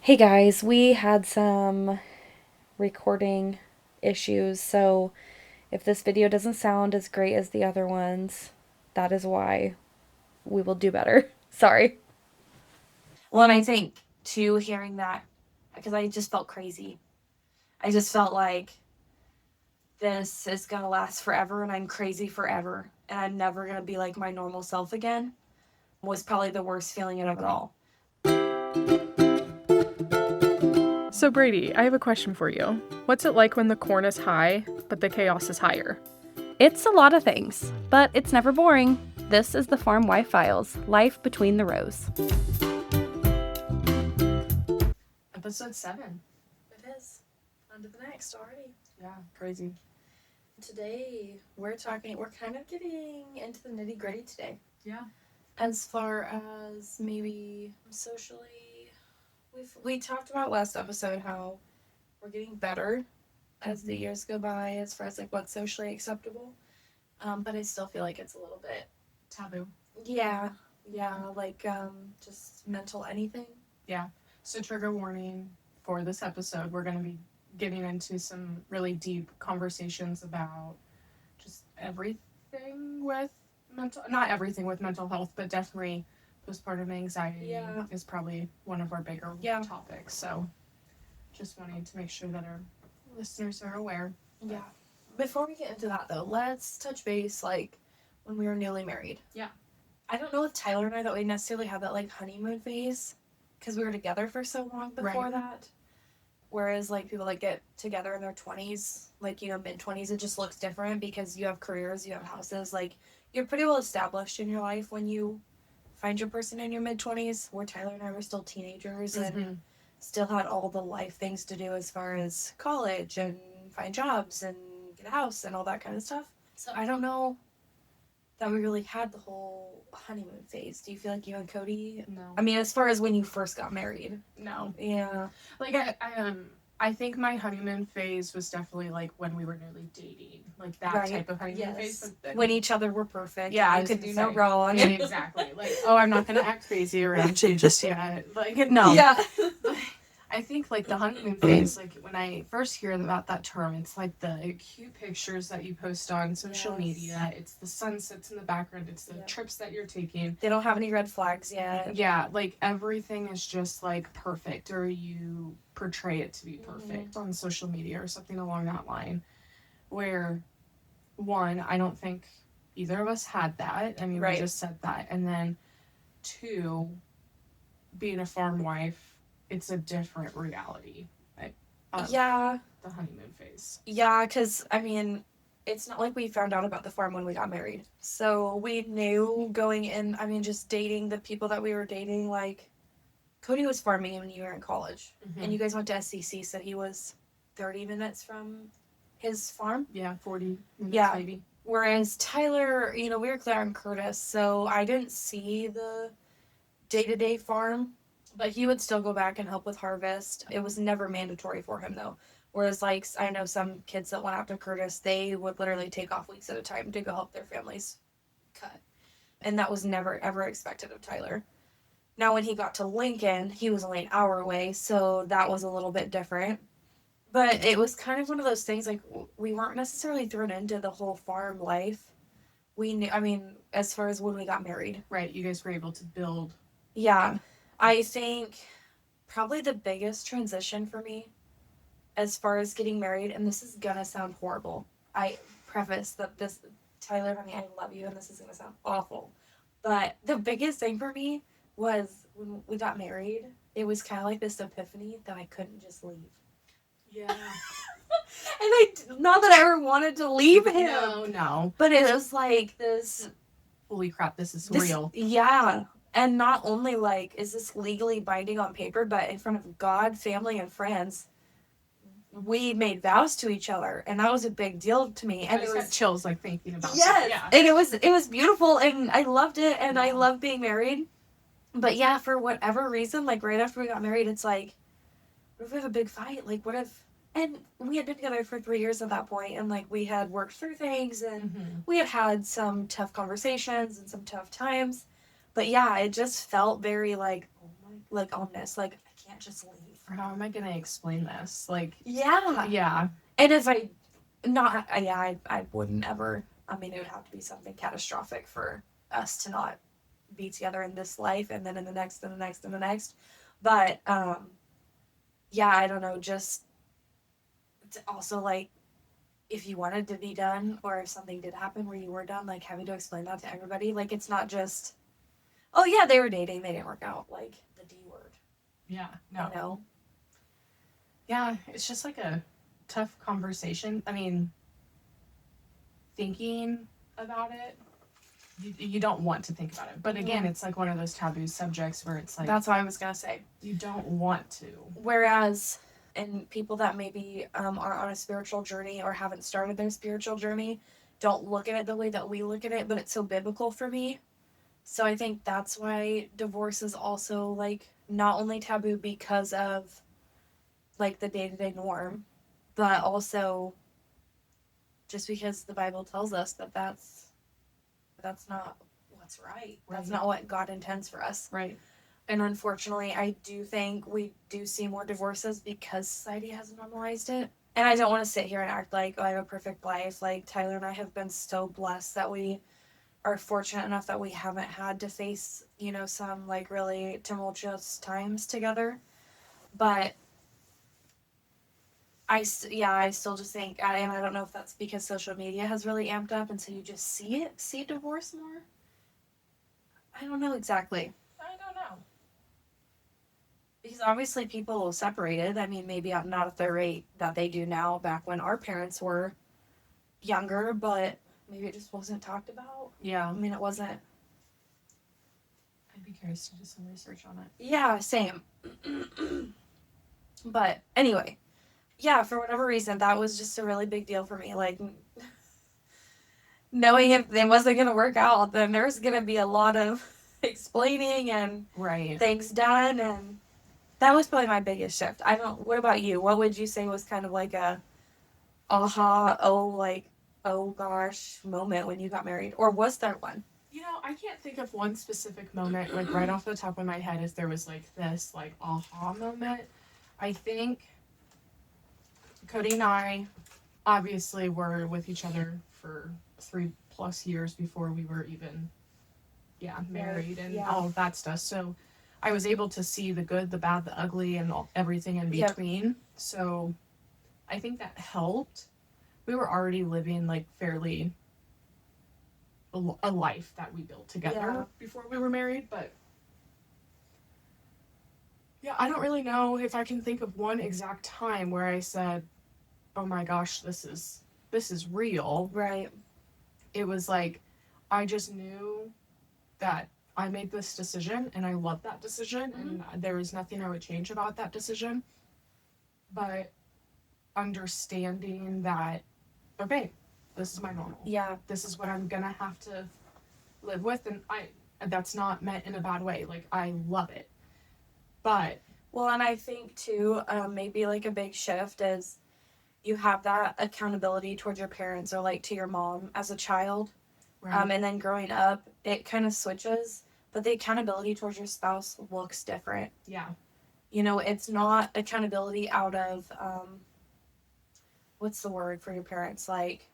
Hey guys, we had some recording issues, so if this video doesn't sound as great as the other ones, that is why. We will do better. Sorry. Well, and I think, too, hearing that, because I just felt crazy. I just felt like this is going to last forever and I'm crazy forever and I'm never going to be like my normal self again was probably the worst feeling of it all. So, Brady, I have a question for you. What's it like when the corn is high, but the chaos is higher? It's a lot of things, but it's never boring. This is the Farm Wife Files, Life Between the Rows. Episode 7. It is. On to the next already. Yeah, crazy. Today, we're kind of getting into the nitty gritty today. Yeah. As far as maybe socially, we talked about last episode how we're getting better as the years go by as far as like what's socially acceptable. But I still feel like it's a little bit Taboo. yeah, like just mental anything. Yeah. So, trigger warning for this episode, we're going to be getting into some really deep conversations about just everything with not everything with mental health, but definitely postpartum anxiety is probably one of our bigger topics. So, just wanting to make sure that our listeners are aware. Yeah. Before we get into that though, let's touch base like when we were newly married. Yeah. I don't know with Tyler and I that we necessarily had that like honeymoon phase because we were together for so long before that. Whereas like people that get together in their 20s, like mid 20s, it just looks different because you have careers, you have houses, like you're pretty well established in your life when you find your person in your mid 20s. Where Tyler and I were still teenagers and still had all the life things to do as far as college and find jobs and get a house and all that kind of stuff. So I don't know that we really had the whole honeymoon phase. Do you feel like you and Cody? No. I mean, as far as when you first got married. No. Yeah. Like I think my honeymoon phase was definitely like when we were newly dating, like that type of honeymoon phase. But when each other were perfect. Yeah, you could do no wrong. Yeah, exactly. Like, oh, I'm not gonna act crazy around you just yet. Like, no. Yeah. I think like the honeymoon phase, like when I first hear about that term, it's like the cute pictures that you post on social media. It's the sunsets in the background. It's the trips that you're taking. They don't have any red flags yet. Yeah, like everything is just like perfect, or you portray it to be perfect on social media or something along that line. Where, one, I don't think either of us had that. I mean, we just said that. And then, two, being a farm wife, it's a different reality. The honeymoon phase. Yeah, because, I mean, it's not like we found out about the farm when we got married. So we knew going in, I mean, just dating the people that we were dating, like, Cody was farming when you were in college. And you guys went to SCC, so he was 30 minutes from his farm. Yeah, 40 minutes maybe. Whereas Tyler, we were Claire and Curtis, so I didn't see the day-to-day farm. But he would still go back and help with harvest. It was never mandatory for him, though. Whereas, like, I know some kids that went out to Curtis, they would literally take off weeks at a time to go help their families cut. And that was never, ever expected of Tyler. Now, when he got to Lincoln, he was only an hour away, so that was a little bit different. But it was kind of one of those things, like, we weren't necessarily thrown into the whole farm life. We knew, I mean, as far as when we got married. Right, you guys were able to build. Yeah. I think probably the biggest transition for me as far as getting married, and this is gonna sound horrible. I preface that this, Tyler, I mean, I love you, and this is gonna sound awful. But the biggest thing for me was when we got married, it was kind of like this epiphany that I couldn't just leave. Yeah. And not that I ever wanted to leave him. No. But it was like this. Holy crap, this is real. Yeah. And not only, like, is this legally binding on paper, but in front of God, family, and friends, we made vows to each other, and that was a big deal to me. And I just got chills, like, thinking about it. Yeah. And it was beautiful, and I loved it, and I love being married. But, yeah, for whatever reason, like, right after we got married, it's like, what if we have a big fight? Like, what if... And we had been together for 3 years at that point, and, like, we had worked through things, and we had some tough conversations and some tough times. But yeah, it just felt very like, oh my, like ominous. Like, I can't can't just leave. Or how am I gonna explain this? Like, Yeah. yeah, And if I not yeah, I wouldn't ever. I mean, it would have to be something catastrophic for us to not be together in this life and then in the next and the next and the next. But yeah, I don't know, just it's also like if you wanted to be done or if something did happen where you were done, like having to explain that to everybody, like it's not just, oh yeah, they were dating, they didn't work out, like the D word. yeah, no, You know? yeah. It's just like a tough conversation. I mean, thinking about it, you don't want to think about it. But again, it's like one of those taboo subjects where it's like That's what I was gonna say. you don't want to. Whereas, and people that maybe are on a spiritual journey or haven't started their spiritual journey don't look at it the way that we look at it, but it's so biblical for me. So I think that's why divorce is also like not only taboo because of like the day-to-day norm, but also just because the Bible tells us that that's not what's right. That's not what God intends for us. Right. And unfortunately, I do think we do see more divorces because society has normalized it. And I don't want to sit here and act like, oh, I have a perfect life. Like, Tyler and I have been so blessed that we are fortunate enough that we haven't had to face, you know, some like really tumultuous times together. But I still just think, and I don't know if that's because social media has really amped up and so you just see divorce more. I don't know exactly. I don't know. Because obviously people separated. I mean, maybe not at the rate that they do now back when our parents were younger, but maybe it just wasn't talked about. Yeah. I mean, it wasn't. I'd be curious to do some research on it. Yeah, same. But anyway, yeah, for whatever reason, that was just a really big deal for me. Like, knowing if it wasn't going to work out, then there's going to be a lot of explaining and Right. things done, and that was probably my biggest shift. What about you? What would you say was kind of like a aha, oh gosh moment when you got married? Or was there one? You know, I can't think of one specific moment, like right off the top of my head, if there was like this, like, aha moment. I think Cody and I obviously were with each other for 3+ years before we were even, married and all of that stuff. So I was able to see the good, the bad, the ugly, and everything in between. Yep. So I think that helped. We were already living like fairly a life that we built together before we were married, but yeah, I don't really know if I can think of one exact time where I said, oh my gosh, this is real. Right. It was like, I just knew that I made this decision and I loved that decision, and there was nothing I would change about that decision. But understanding that, okay, this is my normal. Yeah. This is what I'm gonna have to live with, and that's not meant in a bad way. Like, I love it. But well, and I think too, maybe like a big shift is you have that accountability towards your parents or like to your mom as a child. Right. And then growing up, it kind of switches, but the accountability towards your spouse looks different. Yeah. You know, it's not accountability out of, what's the word for your parents? Like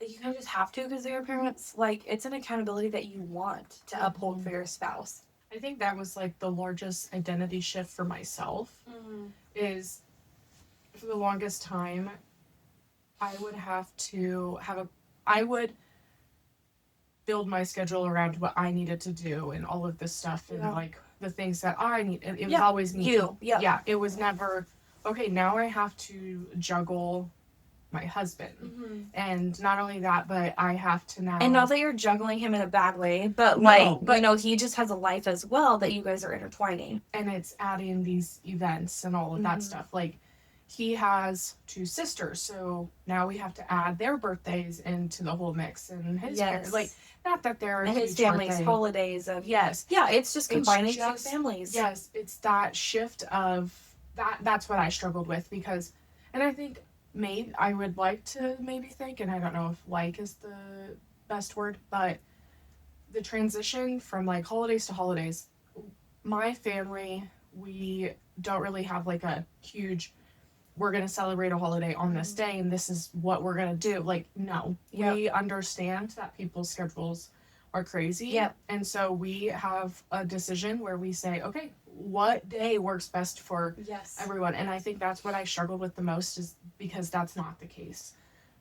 you kind of just have to because they're your parents. Like, it's an accountability that you want to uphold for your spouse. I think that was like the largest identity shift for myself. Is for the longest time, I would build my schedule around what I needed to do and all of this stuff and like the things that I need. It was always me. Yeah. It was never, okay, now I have to juggle my husband. And not only that, but I have to now. And not that you're juggling him in a bad way, but you know, he just has a life as well that you guys are intertwining. And it's adding these events and all of that stuff. Like, he has 2 sisters, so now we have to add their birthdays into the whole mix, and his parents, like, not that they're and his family's holidays of it's just combining 2 families. Yes, it's that shift of that's what I struggled with, because, and I think I would like to maybe think, and I don't know if like is the best word, but the transition from like holidays to holidays, my family we don't really have like a huge, we're going to celebrate a holiday on this day and this is what we're going to do. Like, no, we understand that people's schedules are crazy. Yep. And so we have a decision where we say, okay, what day works best for everyone? And I think that's what I struggled with the most, is because that's not the case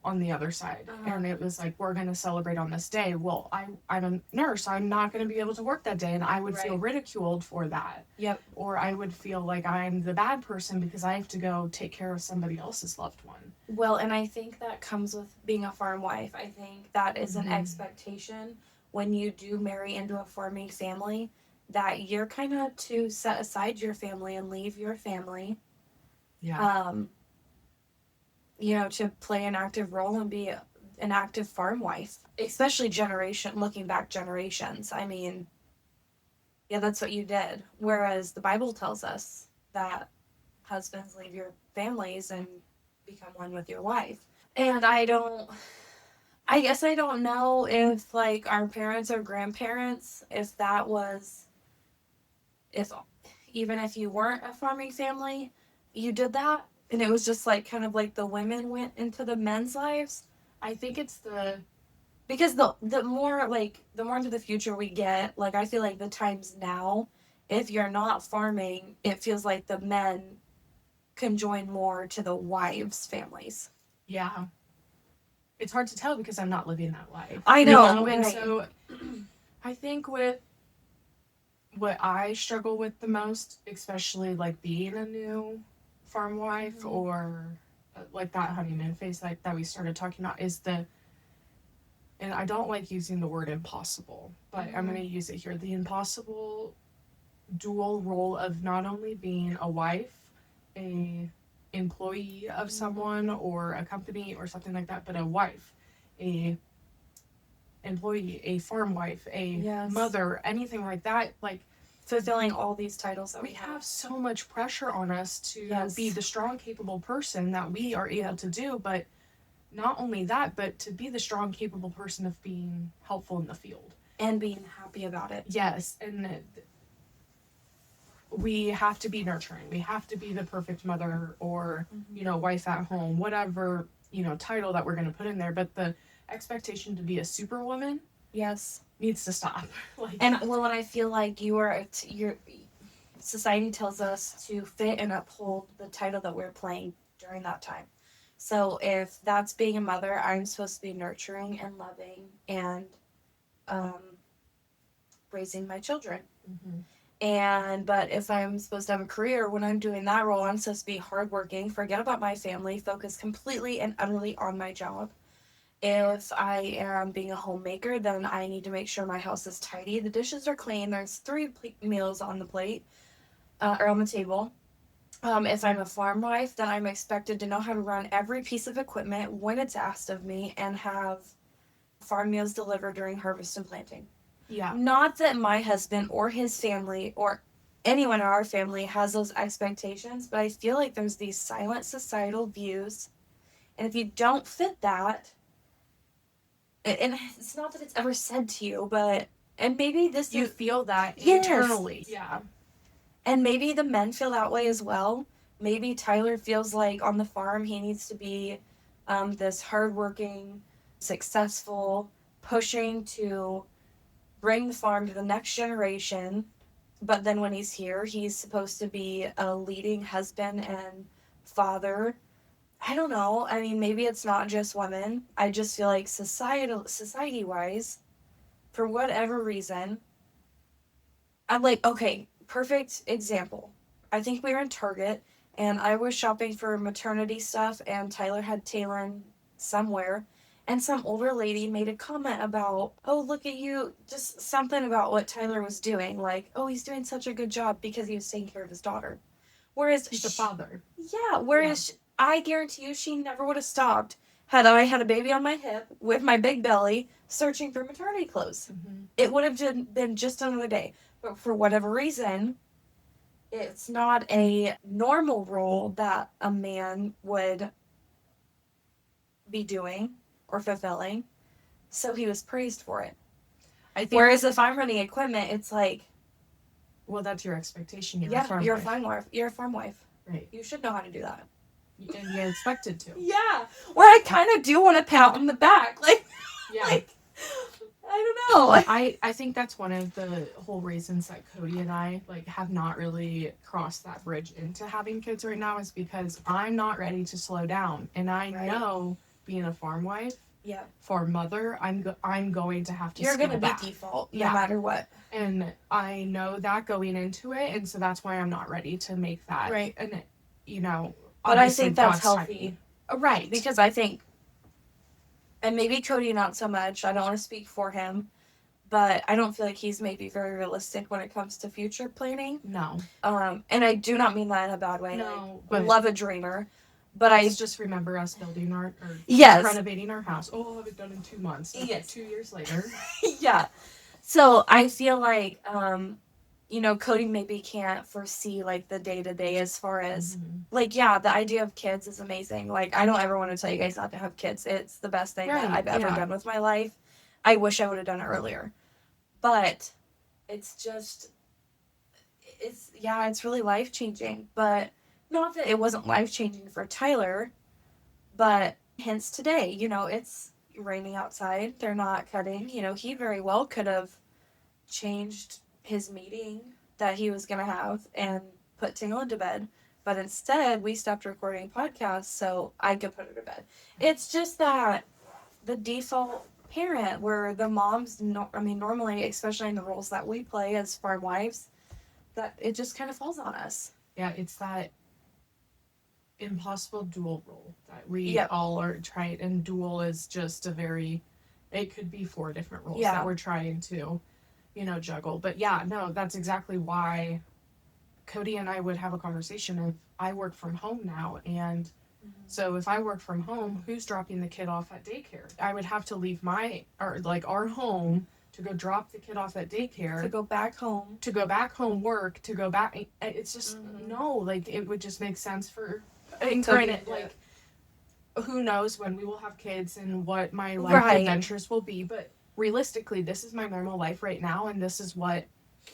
on the other side. And it was like, we're going to celebrate on this day. Well, I'm a nurse. I'm not going to be able to work that day. And I would feel ridiculed for that. Yep. Or I would feel like I'm the bad person because I have to go take care of somebody else's loved one. Well, and I think that comes with being a farm wife. I think that is an expectation when you do marry into a farming family, that you're kind of to set aside your family and leave your family. Yeah. You know, to play an active role and be an active farm wife, especially looking back generations. I mean, yeah, that's what you did. Whereas the Bible tells us that husbands leave your families and become one with your wife. And I guess I don't know if like our parents or grandparents, if even if you weren't a farming family, you did that. And it was just like kind of like the women went into the men's lives. I think it's because the more into the future we get, like I feel like the times now, if you're not farming, it feels like the men can join more to the wives' families. Yeah. It's hard to tell because I'm not living that life. I know. And so I think with what I struggle with the most, especially like being a new farm wife or like that honeymoon phase that we started talking about, is and I don't like using the word impossible, but I'm going to use it here, the impossible dual role of not only being a wife, a employee of someone or a company or something like that, but a wife, a employee, a farm wife, a mother, anything like that, like fulfilling all these titles that we have so much pressure on us to be the strong, capable person that we are able to do. But not only that, but to be the strong, capable person of being helpful in the field. And being happy about it. Yes. And we have to be nurturing. We have to be the perfect mother or, wife at home, whatever, title that we're going to put in there. But the expectation to be a superwoman needs to stop. And I feel like your society tells us to fit and uphold the title that we're playing during that time. So if that's being a mother, I'm supposed to be nurturing and loving and raising my children. But if I'm supposed to have a career, when I'm doing that role, I'm supposed to be hardworking, forget about my family, focus completely and utterly on my job. If I am being a homemaker, then I need to make sure my house is tidy, the dishes are clean, there's 3 meals on the plate, or on the table. If I'm a farm wife, then I'm expected to know how to run every piece of equipment when it's asked of me and have farm meals delivered during harvest and planting. Yeah. Not that my husband or his family or anyone in our family has those expectations, but I feel like there's these silent societal views. And if you don't fit that, and it's not that it's ever said to you, but, and maybe you feel that internally. Yeah. And maybe the men feel that way as well. Maybe Tyler feels like on the farm he needs to be this hardworking, successful, pushing to bring the farm to the next generation. But then when he's here, he's supposed to be a leading husband and father. I don't know. I mean, maybe it's not just women. I just feel like society-wise, for whatever reason, I'm like, okay, perfect example. I think we were in Target, and I was shopping for maternity stuff, and Tyler had Taylor somewhere, and some older lady made a comment about, oh, look at you, just something about what Tyler was doing, like, oh, he's doing such a good job because he was taking care of his daughter. Whereas he's the father. Yeah, whereas I guarantee you she never would have stopped had I had a baby on my hip with my big belly searching for maternity clothes. It would have been just another day. But for whatever reason, it's not a normal role that a man would be doing or fulfilling. So he was praised for it. Whereas if I'm running equipment, it's like, Well, that's your expectation. You're a Yeah, farm you're a wife. farm wife. You're a farm wife. Right. You should know how to do that. And you're expected to. Yeah. Or I kind of do want to pat on the back. Like, Yeah. like, I don't know. I think that's one of the whole reasons that Cody and I like have not really crossed that bridge into having kids right now is because I'm not ready to slow down, and I Right. know being a farm wife, Yeah. farm mother, I'm going to have to. You're scale going to be back. default Yeah. no matter what. And I know that going into it, and so that's why I'm not ready to make that. Right. And you know, But I obviously think that's God's healthy. timing. Right. Because I think, and maybe Cody not so much, I don't want to speak for him, but I don't feel like he's maybe very realistic when it comes to future planning. No. And I do not mean that in a bad way. No. I But love a dreamer. But I just remember us building or Yes. renovating our house. Oh, I'll have it done in 2 months. Okay, Yes. 2 years later. yeah. So I feel like, you know, Cody maybe can't foresee like the day to day as far as like, yeah, the idea of kids is amazing. Like, I don't ever want to tell you guys not to have kids. It's the best thing that Right, I've ever yeah. done with my life. I wish I would have done it earlier. But it's just, it's really life changing. But not that it wasn't life changing for Tyler, but hence today, you know, it's raining outside. They're not cutting. You know, he very well could have changed his meeting that he was going to have and put Tingle to bed. But instead, we stopped recording podcasts so I could put her to bed. It's just that the default parent where the moms, normally, especially in the roles that we play as farm wives, that it just kind of falls on us. Yeah, it's that impossible dual role that we Yep. all are trying, and dual is just it could be 4 different roles Yeah. that we're trying to, juggle. But yeah, no, that's exactly why Cody and I would have a conversation of, I work from home now, and so if I work from home, who's dropping the kid off at daycare? I would have to leave our home to go drop the kid off at daycare. To go back home. To go back home, work, to go back. It's just, no, like, it would just make sense for, and granted, like, who knows when we will have kids and what my life adventures will be, but realistically, this is my normal life right now, and this is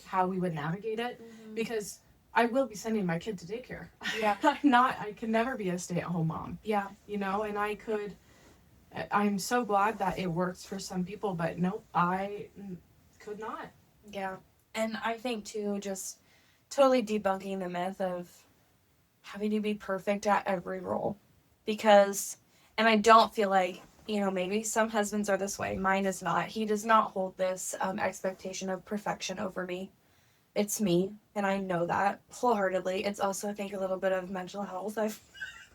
how we would navigate it, because I will be sending my kid to daycare. Yeah. I can never be a stay-at-home mom. Yeah. And I'm so glad that it works for some people, but nope, I could not. Yeah. And I think, too, just totally debunking the myth of having to be perfect at every role. Because, and I don't feel like, maybe some husbands are this way. Mine is not. He does not hold this expectation of perfection over me. It's me, and I know that wholeheartedly. It's also, I think, a little bit of mental health. I've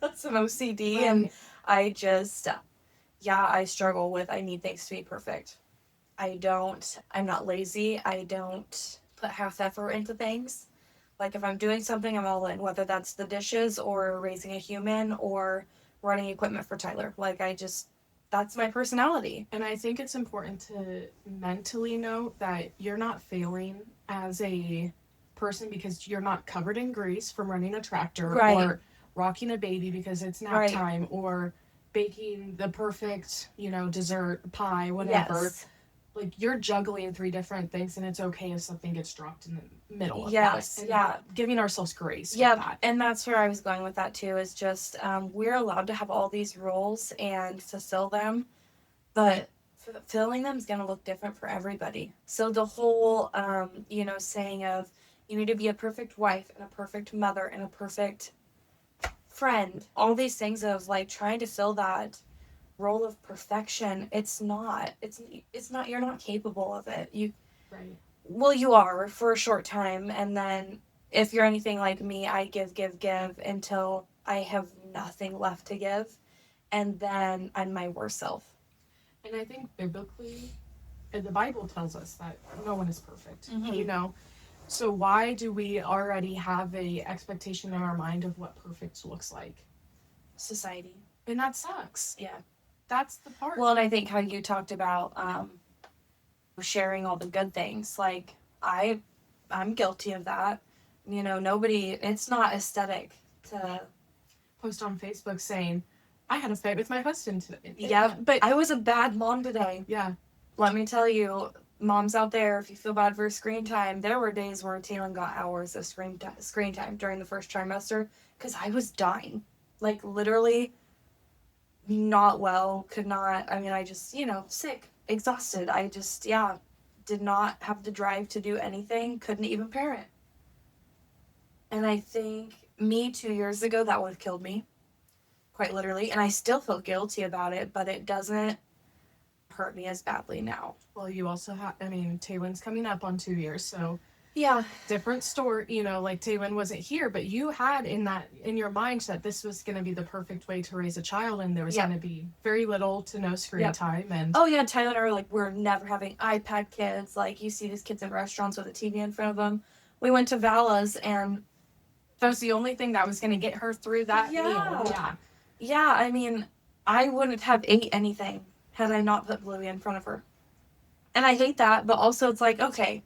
got some OCD, and I just, I struggle with, I need things to be perfect. I'm not lazy. I don't put half effort into things. Like, if I'm doing something, I'm all in, whether that's the dishes or raising a human or running equipment for Tyler. Like, that's my personality. And I think it's important to mentally note that you're not failing as a person because you're not covered in grease from running a tractor or rocking a baby because it's nap time or baking the perfect, dessert, pie, whatever. Yes. Like, you're juggling 3 different things, and it's okay if something gets dropped in the middle of that. And giving ourselves grace. Yeah, with that. And that's where I was going with that, too, is just we're allowed to have all these roles and fulfill them, but fulfilling them is going to look different for everybody. So the whole, saying of you need to be a perfect wife and a perfect mother and a perfect friend, all these things of, like, trying to fill that role of perfection, it's not, you're not capable of it. Well, you are for a short time, and then if you're anything like me, I give until I have nothing left to give, and then I'm my worst self. And I think biblically, the Bible tells us that no one is perfect, so why do we already have a expectation in our mind of what perfect looks like? Society. And that sucks. Yeah. That's the part. Well, and I think how you talked about sharing all the good things. Like, I'm guilty of that. It's not aesthetic to post on Facebook saying, I had a fight with my husband today. Yeah, but I was a bad mom today. Yeah. Let me tell you, moms out there, if you feel bad for screen time, there were days where Taylor got hours of screen time during the first trimester because I was dying. Like, literally not well, could not, I mean, I just, sick, exhausted. I just, did not have the drive to do anything, couldn't even parent. And I think me 2 years ago, that would have killed me, quite literally. And I still feel guilty about it, but it doesn't hurt me as badly now. Well, you also have, I mean, Taylor's coming up on 2 years, so Yeah. different story, like Taylor wasn't here, but you had in your mind that this was going to be the perfect way to raise a child, and there was going to be very little to no screen time. And oh yeah, Tyler and I were like, we're never having iPad kids. Like, you see these kids in restaurants with a TV in front of them. We went to Vala's, and that was the only thing that was going to get her through that meal. Yeah, I mean, I wouldn't have ate anything had I not put Bluey in front of her. And I hate that, but also it's like, okay,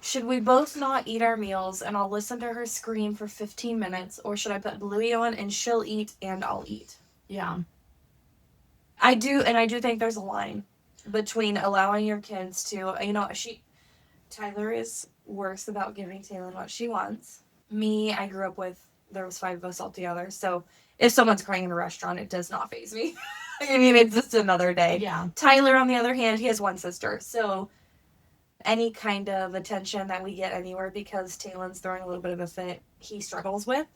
should we both not eat our meals and I'll listen to her scream for 15 minutes, or should I put Bluey on and she'll eat and I'll eat? Yeah. I do think there's a line between allowing your kids to, Tyler is worse about giving Taylor what she wants. Me, I grew up with, there was 5 of us all together, so if someone's crying in a restaurant, it does not faze me. I mean, it's just another day. Yeah. Tyler, on the other hand, he has one sister, so any kind of attention that we get anywhere because Taylor's throwing a little bit of a fit, he struggles with,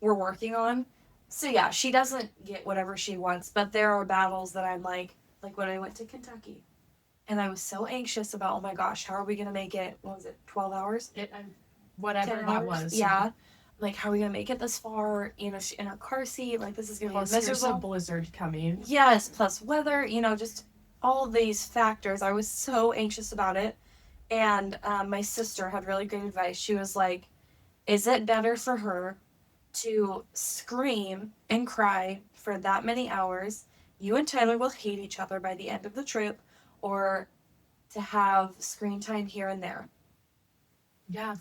we're working on. So yeah, she doesn't get whatever she wants, but there are battles that I'm like when I went to Kentucky, and I was so anxious about, oh my gosh, how are we going to make it, 12 hours? Whatever that was. Yeah. Like, how are we going to make it this far? In a car seat, like, this is going to be miserable. There's a blizzard coming. Yes, plus weather, just all of these factors. I was so anxious about it. And my sister had really great advice. She was like, is it better for her to scream and cry for that many hours? You and Tyler will hate each other by the end of the trip, or to have screen time here and there. Yeah.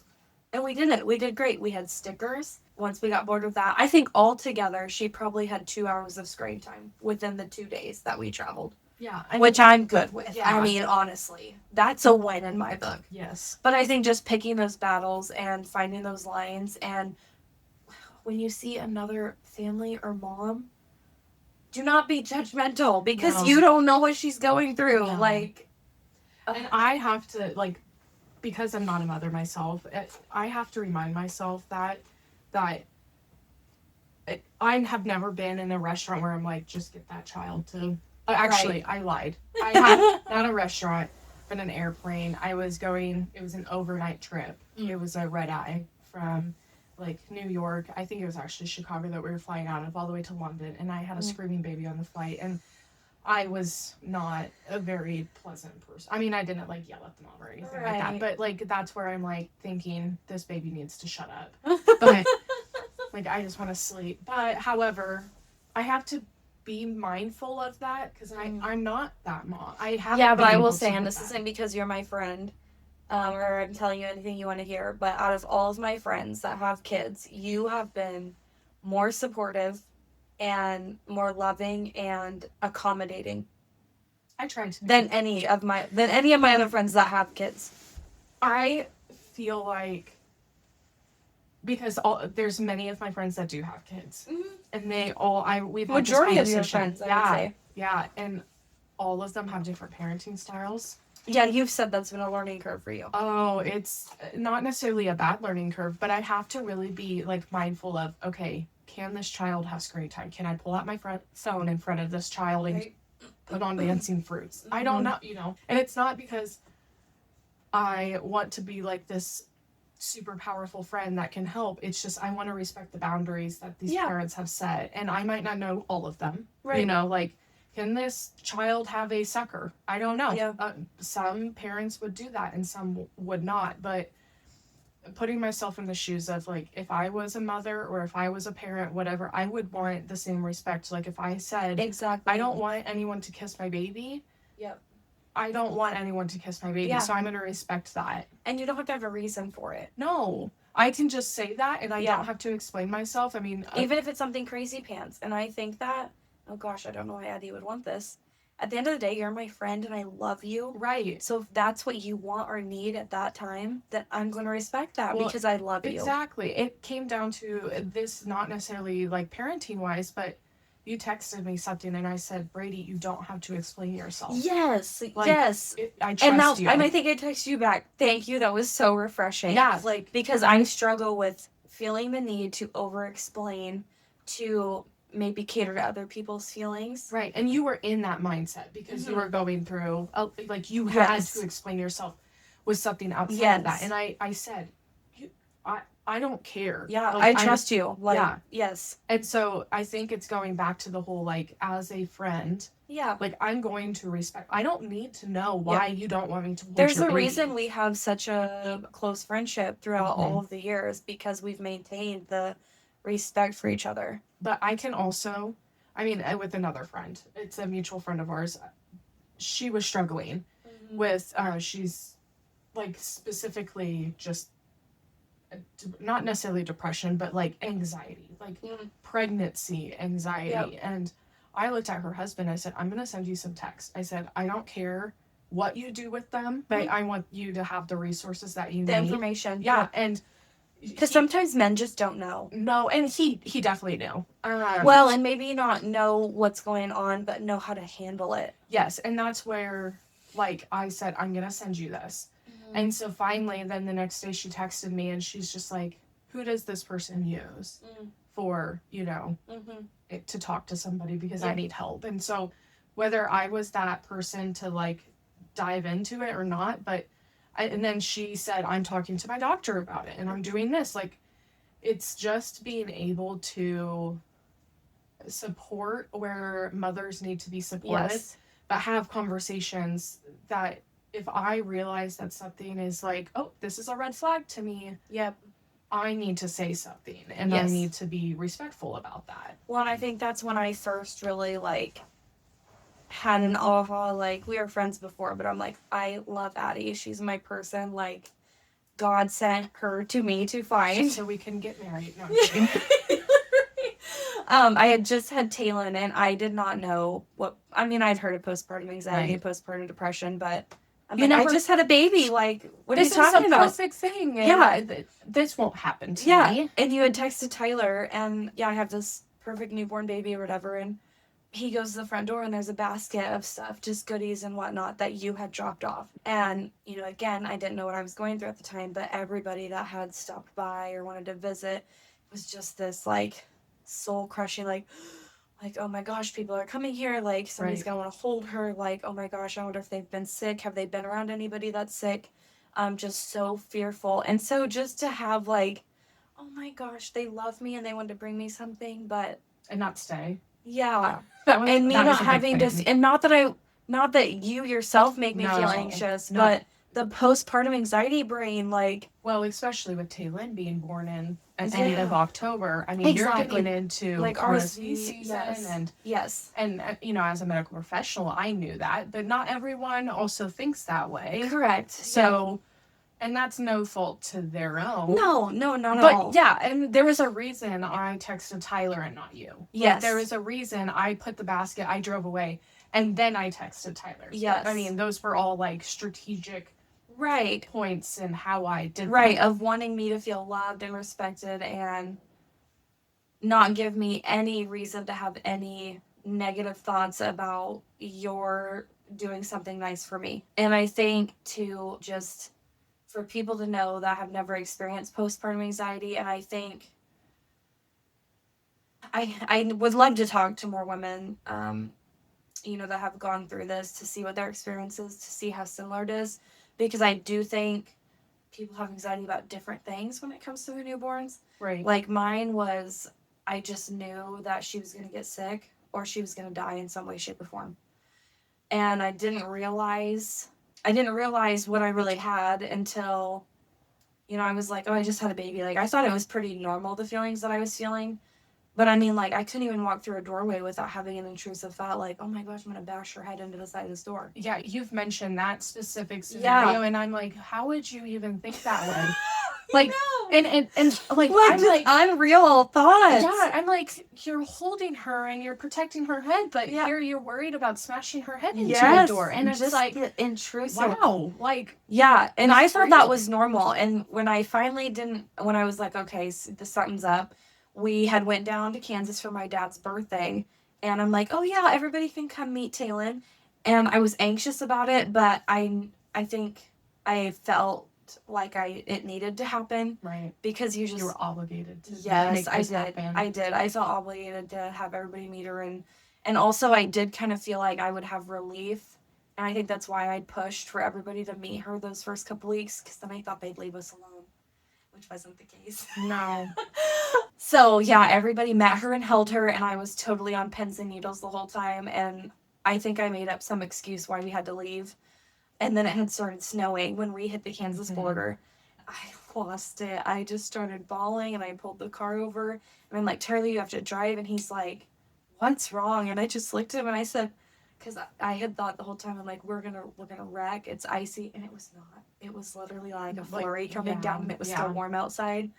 And we did it. We did great. We had stickers. Once we got bored with that, I think altogether she probably had 2 hours of screen time within the 2 days that we traveled. Yeah. Which I'm good with. Yeah. I mean, honestly, that's a win in my book. Yes. But I think just picking those battles and finding those lines, and when you see another family or mom, do not be judgmental because you don't know what she's going through. No. And I have to, because I'm not a mother myself, I have to remind myself that I have never been in a restaurant where I'm like, just get that child to... Actually, I lied. I had not a restaurant, but an airplane. It was an overnight trip. It was a red eye from New York. I think it was actually Chicago that we were flying out of, all the way to London, and I had a screaming baby on the flight, and I was not a very pleasant person. I mean, I didn't yell at the mom or anything like that, but that's where I'm thinking this baby needs to shut up. But I just want to sleep. But however, I have to be mindful of that because I'm not that mom. I haven't. Yeah, but I will say, and this isn't because you're my friend, or I'm telling you anything you want to hear, but out of all of my friends that have kids, you have been more supportive and more loving and accommodating. I try to. Than any of my other friends that have kids. I feel like, because there's many of my friends that do have kids, and we've had majority of your friends, I would say. Yeah, and all of them have different parenting styles. Yeah, you've said that's been a learning curve for you. Oh, it's not necessarily a bad learning curve, but I have to really be mindful of, okay, can this child have screen time? Can I pull out my phone in front of this child and put on Dancing Fruits? I don't know, and it's not because I want to be this super powerful friend that can help. It's just I want to respect the boundaries that these parents have set, and I might not know all of them. Right. Can this child have a sucker? I don't know. Yeah. Some parents would do that and some would not, but putting myself in the shoes of if I was a mother or if I was a parent, whatever, I would want the same respect. If I said, exactly, I don't want anyone to kiss my baby. Yep. I don't want anyone to kiss my baby, so I'm going to respect that. And you don't have to have a reason for it. No. I can just say that, and I don't have to explain myself. I mean... Even if it's something crazy pants, and I think that, oh gosh, I don't know why Addie would want this. at the end of the day, you're my friend and I love you. Right. So if that's what you want or need at that time, then I'm going to respect that Well, because I love you. Exactly. It came down to this, not necessarily like parenting wise, but you texted me something and I said, Brady, you don't have to explain yourself. Yes, Like, yes. I trust And now, you. and I think I text you back. Thank you. That was so refreshing. Yeah, like, Because I struggle with feeling the need to over-explain, to maybe cater to other people's feelings. right. And you were in that mindset because you were going through, like, you had Yes. to explain yourself with something outside Yes. of that. And I said, I don't care. Yeah, Like, I trust you. Like, yeah. yes. And so I think it's going back to the whole, like, as a friend, Yeah. like, I'm going to respect. I don't need to know why you don't want me to hold There's your a baby. reason we have such a close friendship throughout Mhm. all of the years, because we've maintained the respect for each other. But I can also, I mean, with another friend, it's a mutual friend of ours. She was struggling with, she's like specifically just not necessarily depression, but like anxiety, like pregnancy anxiety. Yep. And I looked at her husband. I said, I'm going to send you some text. I said, I don't care what you do with them, but I want you to have the resources that you The need. information. Yeah. And because sometimes men just don't know. no, and he definitely knew. Well, and maybe not know what's going on, but know how to handle it. Yes, and that's where, like, I said, I'm gonna send you this. And so finally, then the next day she texted me and she's just like, who does this person use for, you know, to talk to somebody because I need help? And so whether I was that person to, like, dive into it or not, but and then she said, I'm talking to my doctor about it and I'm doing this. Like, it's just being able to support where mothers need to be supported, Yes. but have conversations that if I realize that something is like, oh, this is a red flag to me, Yep. I need to say something and I Yes. need to be respectful about that. Well, and I think that's when I first really, like, had an aha. Like, we were friends before, but I'm like, I love Addie. She's my person. Like, God sent her to me to find. So we can get married. No, I'm kidding. I had just had Talon, and I did not know what. I mean, I'd heard of postpartum anxiety, Right. postpartum depression, but I'm You like, I never- just had a baby. Like, what are you This talking is a about? perfect thing. Yeah. And this won't happen to Yeah, me. and you had texted Tyler, and yeah, I have this perfect newborn baby or whatever, and he goes to the front door, and there's a basket of stuff, just goodies and whatnot that you had dropped off. And, you know, again, I didn't know what I was going through at the time, but everybody that had stopped by or wanted to visit was just this, like, soul-crushing, like, oh my gosh, people are coming here, like, somebody's Right. gonna want to hold her, like, oh my gosh, I wonder if they've been sick, have they been around anybody that's sick? I'm just so fearful. And so just to have, like, oh my gosh, they love me and they want to bring me something, but And not stay. yeah. That was, And me that was not a big having to, thing. and not that you yourself make me feel No. anxious, No. but the postpartum anxiety brain, like, Well, especially with Taylin being born in at the Yeah. end of October. I mean, Exactly. you're getting into like RSV RSV season, yes. Yes. and you know, as a medical professional, I knew that, but not everyone also thinks that way. Correct. So, and that's no fault to their own. No, not at But all. yeah, and there was a reason I texted Tyler and not you. Like, Yes. there was a reason I put the basket, I drove away, and then I texted Tyler. Yes. I mean, those were all like strategic Right. points in how I did Right. that. Of wanting me to feel loved and respected and not give me any reason to have any negative thoughts about your doing something nice for me. And I think to just for people to know that have never experienced postpartum anxiety, and I think I would love to talk to more women, you know, that have gone through this, to see what their experience is, to see how similar it is, because I do think people have anxiety about different things when it comes to their newborns. Right. Like, mine was, I just knew that she was going to get sick or she was going to die in some way, shape, or form. And I didn't realize what I really had until, you know, I was like, oh, I just had a baby. Like, I thought it was pretty normal, the feelings that I was feeling. But I mean, like, I couldn't even walk through a doorway without having an intrusive thought, like, oh my gosh, I'm going to bash her head into the side of this door. Yeah, you've mentioned that specific scenario, Yeah. and I'm like, how would you even think that way? Like, and like, What I'm like, unreal thoughts. yeah, I'm like, you're holding her and you're protecting her head, but Yeah. here you're worried about smashing her head into a Yes, door. And it's just like, the intrusive. wow, like, Yeah, and I That's thought that real. was normal. And when I finally when I was like, okay, something's up, we had went down to Kansas for my dad's birthday, and I'm like, oh yeah, everybody can come meet Taylor. And I was anxious about it, but I think I felt like it needed to happen right. because you You were obligated to yes, make I this did. happen. I did. I felt obligated to have everybody meet her, and also I did kind of feel like I would have relief, and I think that's why I pushed for everybody to meet her those first couple weeks, because then I thought they'd leave us alone, which wasn't the case. No. So yeah, everybody met her and held her, and I was totally on pins and needles the whole time, and I think I made up some excuse why we had to leave, and then it had started snowing when we hit the Kansas border. I lost it. I just started bawling, and I pulled the car over, and I'm like, Charlie, you have to drive, and he's like, what's wrong? And I just looked at him and I said, because I had thought the whole time, I'm like, we're gonna wreck. It's icy, and it was not. It was literally like a flurry coming down, and it was still warm outside.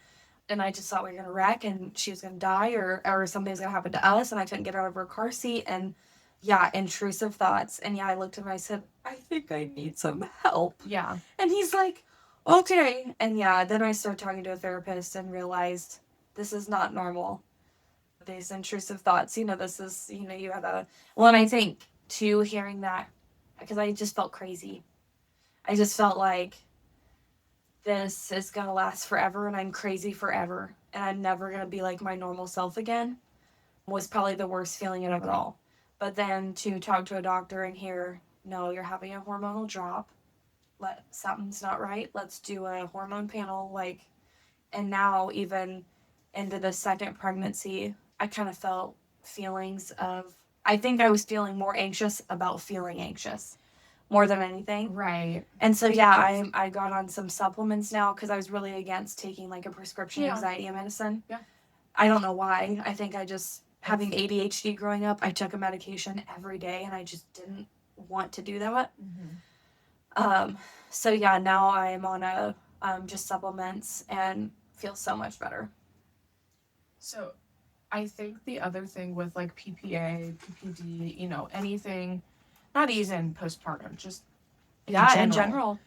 And I just thought we were gonna wreck, and she was gonna die, or something was gonna happen to us, and I couldn't get out of her car seat, and yeah, intrusive thoughts. And yeah, I looked at him and I said, I think I need some help. Yeah. And he's like, okay. And yeah, then I started talking to a therapist and realized this is not normal. These intrusive thoughts, this is, you have well, and I think too, hearing that, because I just felt crazy. I just felt like this is going to last forever, and I'm crazy forever, and I'm never going to be like my normal self again, was probably the worst feeling of it all. But then to talk to a doctor and hear, no, you're having a hormonal drop. Something's not right. Let's do a hormone panel. And now even into the second pregnancy, I kind of felt feelings of, I think I was feeling more anxious about feeling anxious more than anything. Right. And so, yeah, I got on some supplements now because I was really against taking like a prescription anxiety medicine. Yeah. I don't know why. I think I just, having ADHD growing up, I took a medication every day, and I just didn't want to do that. So yeah, now I'm on just supplements and feel so much better. So I think the other thing with like PPA, PPD, anything, not even postpartum, just in general,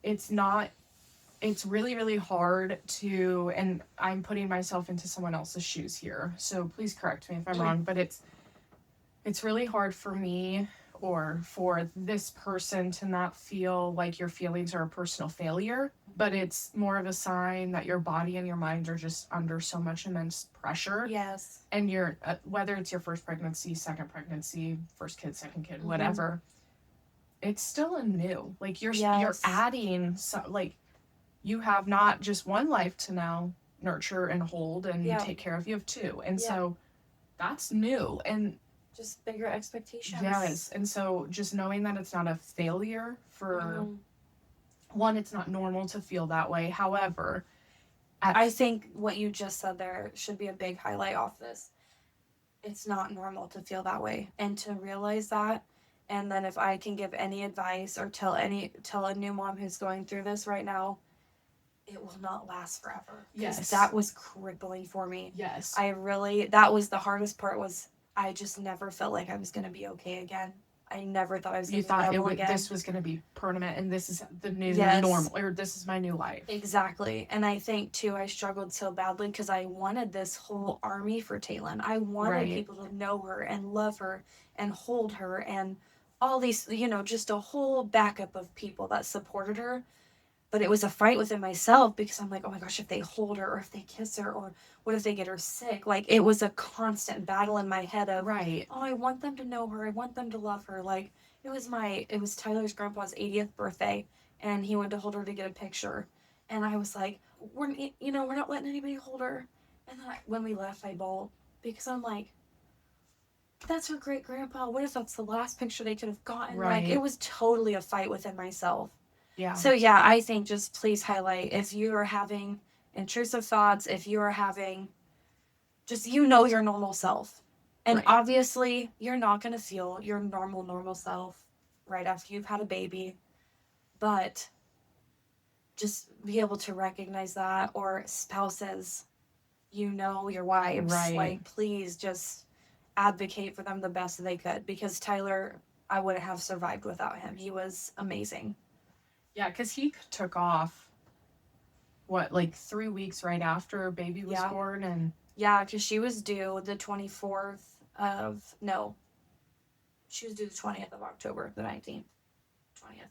it's really, really hard to, and I'm putting myself into someone else's shoes here, so please correct me if I'm wrong, but it's really hard for me or for this person to not feel like your feelings are a personal failure, but it's more of a sign that your body and your mind are just under so much immense pressure. Yes. And you're, whether it's your first pregnancy, second pregnancy, first kid, second kid, whatever, it's still a new. Like you're adding, you have not just one life to now nurture and hold and take care of. You have two. And so that's new. And just bigger expectations. Yes. And so just knowing that it's not a failure for one, it's not normal to feel that way. However, I think what you just said there should be a big highlight off this. It's not normal to feel that way, and to realize that. And then if I can give any advice or tell a new mom who's going through this right now, it will not last forever. Yes. That was crippling for me. Yes. That was the hardest part, was I just never felt like I was going to be okay again. I never thought I was going to be normal again. This was going to be permanent, and this is the new normal, or this is my new life. Exactly. And I think, too, I struggled so badly because I wanted this whole army for Taylin. I wanted people to know her and love her and hold her and all these, just a whole backup of people that supported her. But it was a fight within myself because I'm like, oh my gosh, if they hold her or if they kiss her, or what if they get her sick? Like, it was a constant battle in my head of, oh, I want them to know her. I want them to love her. Like, it was Tyler's grandpa's 80th birthday, and he went to hold her to get a picture. And I was like, we're not letting anybody hold her. And then when we left, I bawled because I'm like, that's her great grandpa. What if that's the last picture they could have gotten? Like, it was totally a fight within myself. Yeah. So yeah, I think just please highlight, if you are having intrusive thoughts, if you are having just, your normal self. And obviously you're not going to feel your normal self right after you've had a baby. But just be able to recognize that, or spouses, your wives, Right. like, please just advocate for them the best they could, because Tyler, I wouldn't have survived without him. He was amazing. Yeah, because he took off, what, like 3 weeks right after baby was Yeah. born, and Yeah, because she was due the 24th of, no, she was due the 20th of October, the 19th, 20th.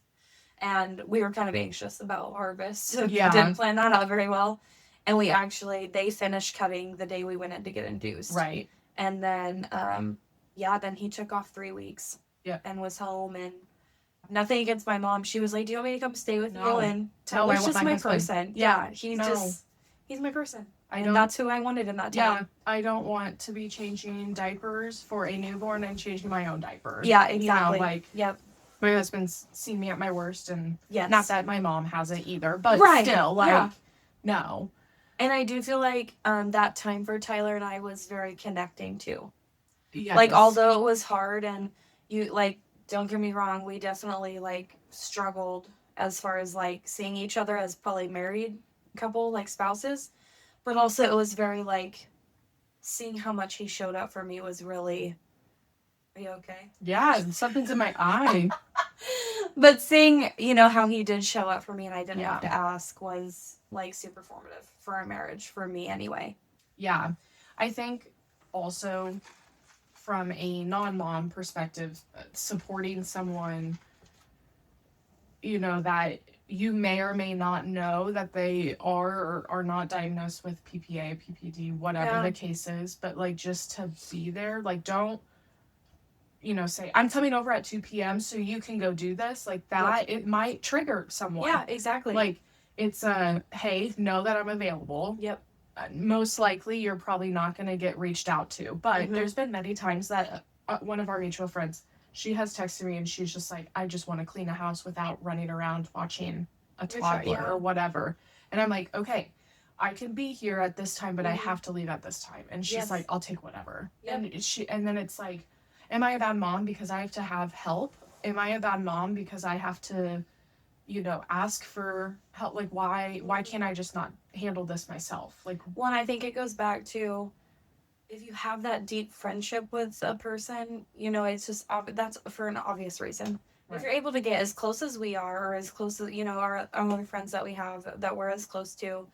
And we were kind of anxious about harvest, so Yeah. didn't plan that out very well. And they finished cutting the day we went in to get induced. right. And then, then he took off 3 weeks. Yeah. And was home, and nothing against my mom. She was like, "Do you want me to come stay with you?" No. And No, I Tyler's want just my my husband. person. Yeah. He's No. he's my person. I And don't. that's who I wanted in that Yeah, time. I don't want to be changing diapers for a newborn and changing my own diaper. Yeah, exactly. You know, like, yep. my husband's seen me at my worst, and Yes. not that my mom hasn't either, but Right, still, like, yeah. no. And I do feel like that time for Tyler and I was very connecting too. Yes. Like, although it was hard, and you, like, don't get me wrong, we definitely, like, struggled as far as, like, seeing each other as probably married couple, like, spouses. But also it was very, like, seeing how much he showed up for me was really, are you okay? Yeah, something's in my eye. But seeing, how he did show up for me and I didn't Yeah. have to ask was, like, super formative for our marriage, for me anyway. Yeah. I think also from a non-mom perspective, supporting someone, that you may or may not know that they are or are not diagnosed with PPA, PPD, whatever Yeah. the case is, but, like, just to be there, like, don't, say, I'm coming over at 2 p.m. so you can go do this, like, that, It might trigger someone. Yeah, exactly. Like, it's hey, know that I'm available. Yep. Most likely you're probably not going to get reached out to, but Mhm. there's been many times that one of our mutual friends, she has texted me and she's just like, I just want to clean a house without running around watching a toddler yeah. or whatever. And I'm like, okay, I can be here at this time, but I Mhm. have to leave at this time. And she's Yes. like, I'll take whatever. Yep. And then it's like, am I a bad mom because I have to have help? Am I a bad mom because I have to, ask for help? Like, why can't I just not handle this myself? Like, One, I think it goes back to, if you have that deep friendship with a person, it's just that's for an obvious reason. Right. If you're able to get as close as we are, or as close as our other friends that we have that we're as close to,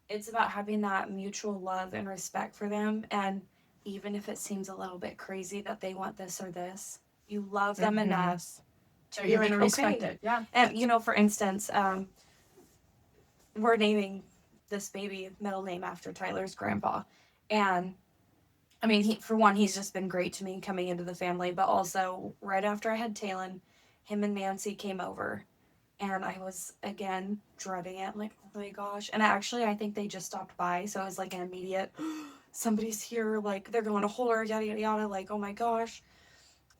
it's about having that mutual love and respect for them. And even if it seems a little bit crazy that they want this or this, you love them Mhm. enough so to be you're like, going to respect okay. it. Yeah. And for instance, we're naming this baby middle name after Tyler's grandpa. And I mean, he's just been great to me coming into the family, but also right after I had Talon, him and Nancy came over, and I was again dreading it, like, oh my gosh. And I think they just stopped by, so it was like an immediate, somebody's here, like, they're going to hold her, yada yada yada, like, oh my gosh.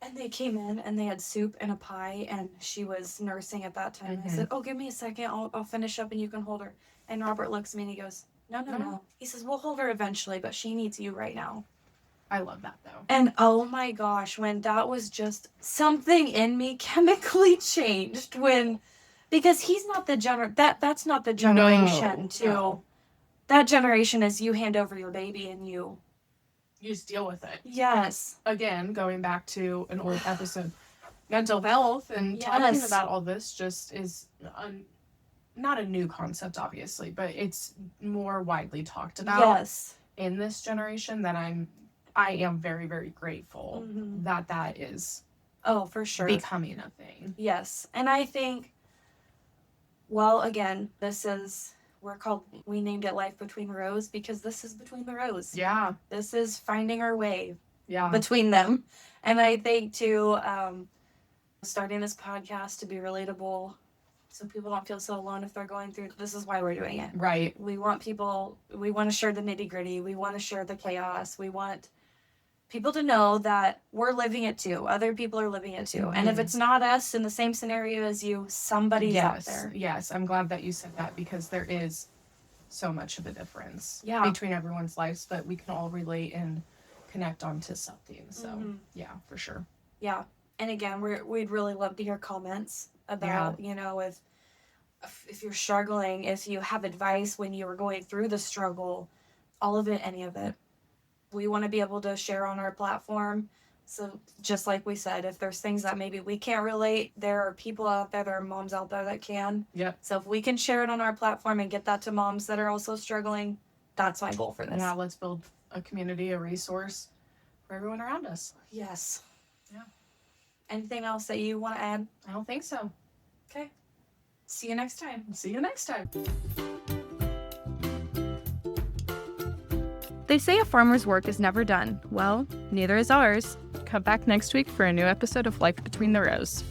And they came in and they had soup and a pie, and she was nursing at that time. Mhm. I said, "Oh, give me a second. I'll finish up and you can hold her." And Robert looks at me and he goes, No. He says, "We'll hold her eventually, but she needs you right now." I love that, though. And oh my gosh, when that was just something in me chemically changed, because he's not that's not the generation No. that generation is you hand over your baby and you just deal with it. Yes. Again, going back to an old episode, mental health and talking Yes. about all this just is not a new concept, obviously, but it's more widely talked about Yes. in this generation that I am very, very grateful Mhm. that is Oh, for sure. becoming a thing. Yes. And I think, well, again, we named it Life Between the Rows because this is between the rows. Yeah. This is finding our way Yeah. between them. And I think, too, starting this podcast to be relatable so people don't feel so alone if they're going through, this is why we're doing it. Right. We want to share the nitty gritty. We want to share the chaos. We want people to know that we're living it too. Other people are living it too. Mm-hmm. And if it's not us in the same scenario as you, somebody's out there. Yes. I'm glad that you said that because there is so much of a difference between everyone's lives, but we can all relate and connect onto something. So yeah, for sure. Yeah. And again, we'd really love to hear comments about, if if you're struggling, if you have advice when you were going through the struggle, all of it, any of it. We want to be able to share on our platform. So just like we said, if there's things that maybe we can't relate, there are people out there, there are moms out there that can. Yep. So if we can share it on our platform and get that to moms that are also struggling, that's my goal for this. Yeah, let's build a community, a resource for everyone around us. Yes. Yeah. Anything else that you want to add? I don't think so. Okay. See you next time. See you next time. They say a farmer's work is never done. Well, neither is ours. Come back next week for a new episode of Life Between the Rows.